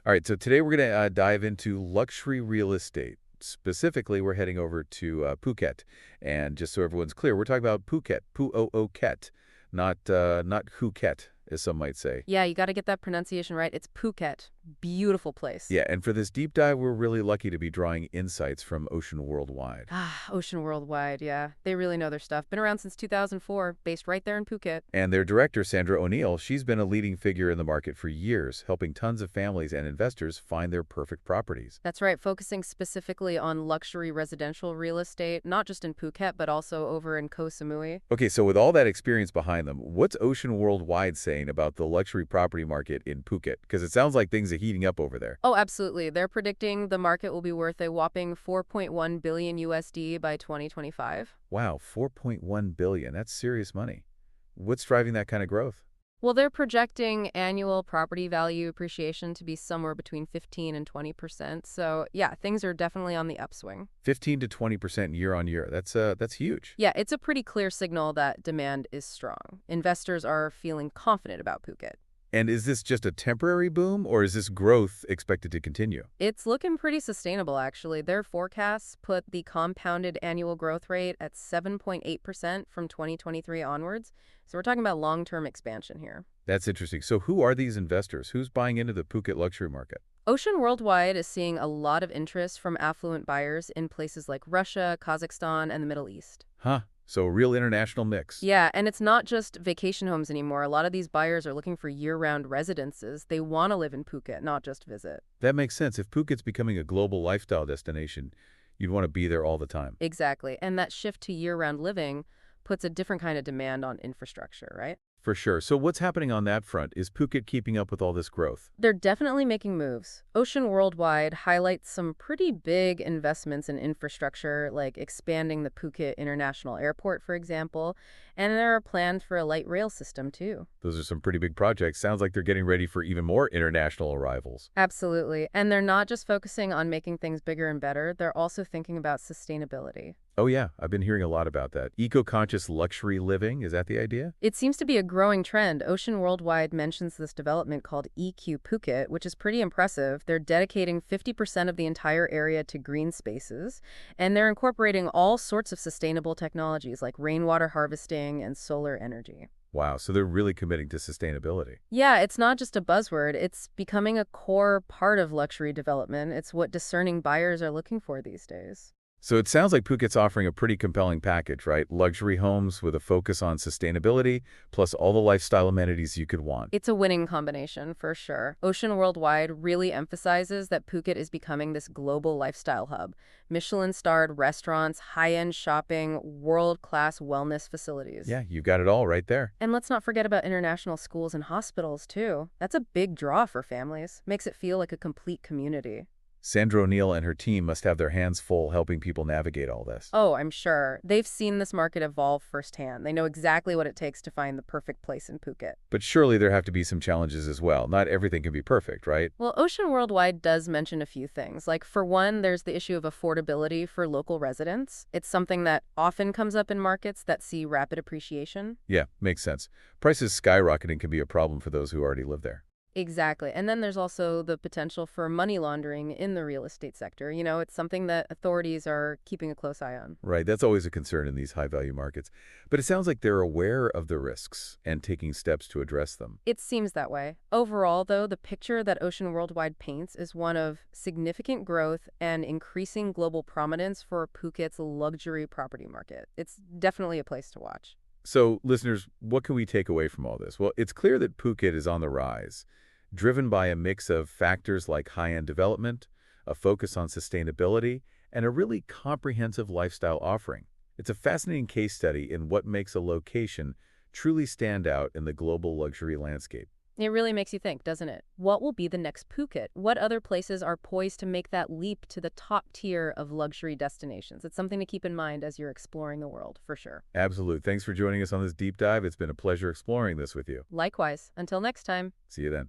All right, so today we're going to dive into luxury real estate. Specifically, we're heading over to Phuket. And just so everyone's clear, we're talking about Phuket, Phu-o-o-ket, not Phuket, as some might say. Yeah, you got to get that pronunciation right. It's Phuket. Beautiful place. Yeah, and for this deep dive, we're really lucky to be drawing insights from Ocean Worldwide. Ah, Ocean Worldwide, yeah. They really know their stuff. Been around since 2004, based right there in Phuket. And their director, Sandra O'Neill, she's been a leading figure in the market for years, helping tons of families and investors find their perfect properties. That's right, focusing specifically on luxury residential real estate, not just in Phuket, but also over in Koh Samui. Okay, so with all that experience behind them, what's Ocean Worldwide saying about the luxury property market in Phuket? Because it sounds like things are heating up over there. Oh, absolutely. They're predicting the market will be worth a whopping 4.1 billion USD by 2025. Wow, 4.1 billion. That's serious money. What's driving that kind of growth? Well, they're projecting annual property value appreciation to be somewhere between 15 and 20%. So, yeah, things are definitely on the upswing. 15 to 20% year on year. That's huge. Yeah, it's a pretty clear signal that demand is strong. Investors are feeling confident about Phuket. And is this just a temporary boom, or is this growth expected to continue? It's looking pretty sustainable, actually. Their forecasts put the compounded annual growth rate at 7.8% from 2023 onwards. So we're talking about long-term expansion here. That's interesting. So who are these investors? Who's buying into the Phuket luxury market? Ocean Worldwide is seeing a lot of interest from affluent buyers in places like Russia, Kazakhstan, and the Middle East. Huh. So a real international mix. Yeah, and it's not just vacation homes anymore. A lot of these buyers are looking for year-round residences. They want to live in Phuket, not just visit. That makes sense. If Phuket's becoming a global lifestyle destination, you'd want to be there all the time. Exactly. And that shift to year-round living puts a different kind of demand on infrastructure, right? For sure. So what's happening on that front? Is Phuket keeping up with all this growth? They're definitely making moves. Ocean Worldwide highlights some pretty big investments in infrastructure, like expanding the Phuket International Airport, for example, and there are plans for a light rail system, too. Those are some pretty big projects. Sounds like they're getting ready for even more international arrivals. Absolutely. And they're not just focusing on making things bigger and better, they're also thinking about sustainability. Oh yeah, I've been hearing a lot about that. Eco-conscious luxury living, is that the idea? It seems to be a growing trend. Ocean Worldwide mentions this development called EQ Phuket, which is pretty impressive. They're dedicating 50% of the entire area to green spaces, and they're incorporating all sorts of sustainable technologies like rainwater harvesting and solar energy. Wow, so they're really committing to sustainability. Yeah, it's not just a buzzword. It's becoming a core part of luxury development. It's what discerning buyers are looking for these days. So it sounds like Phuket's offering a pretty compelling package, right? Luxury homes with a focus on sustainability, plus all the lifestyle amenities you could want. It's a winning combination, for sure. Ocean Worldwide really emphasizes that Phuket is becoming this global lifestyle hub. Michelin-starred restaurants, high-end shopping, world-class wellness facilities. Yeah, you've got it all right there. And let's not forget about international schools and hospitals, too. That's a big draw for families. Makes it feel like a complete community. Sandra O'Neill and her team must have their hands full helping people navigate all this. Oh, I'm sure. They've seen this market evolve firsthand. They know exactly what it takes to find the perfect place in Phuket. But surely there have to be some challenges as well. Not everything can be perfect, right? Well, Ocean Worldwide does mention a few things. Like, for one, there's the issue of affordability for local residents. It's something that often comes up in markets that see rapid appreciation. Yeah, makes sense. Prices skyrocketing can be a problem for those who already live there. Exactly. And then there's also the potential for money laundering in the real estate sector. You know, it's something that authorities are keeping a close eye on. Right, that's always a concern in these high-value markets. But it sounds like they're aware of the risks and taking steps to address them. It seems that way. Overall, though, the picture that Ocean Worldwide paints is one of significant growth and increasing global prominence for Phuket's luxury property market. It's definitely a place to watch. So, listeners, what can we take away from all this? Well, it's clear that Phuket is on the rise, driven by a mix of factors like high-end development, a focus on sustainability, and a really comprehensive lifestyle offering. It's a fascinating case study in what makes a location truly stand out in the global luxury landscape. It really makes you think, doesn't it? What will be the next Phuket? What other places are poised to make that leap to the top tier of luxury destinations? It's something to keep in mind as you're exploring the world, for sure. Absolutely. Thanks for joining us on this deep dive. It's been a pleasure exploring this with you. Likewise. Until next time. See you then.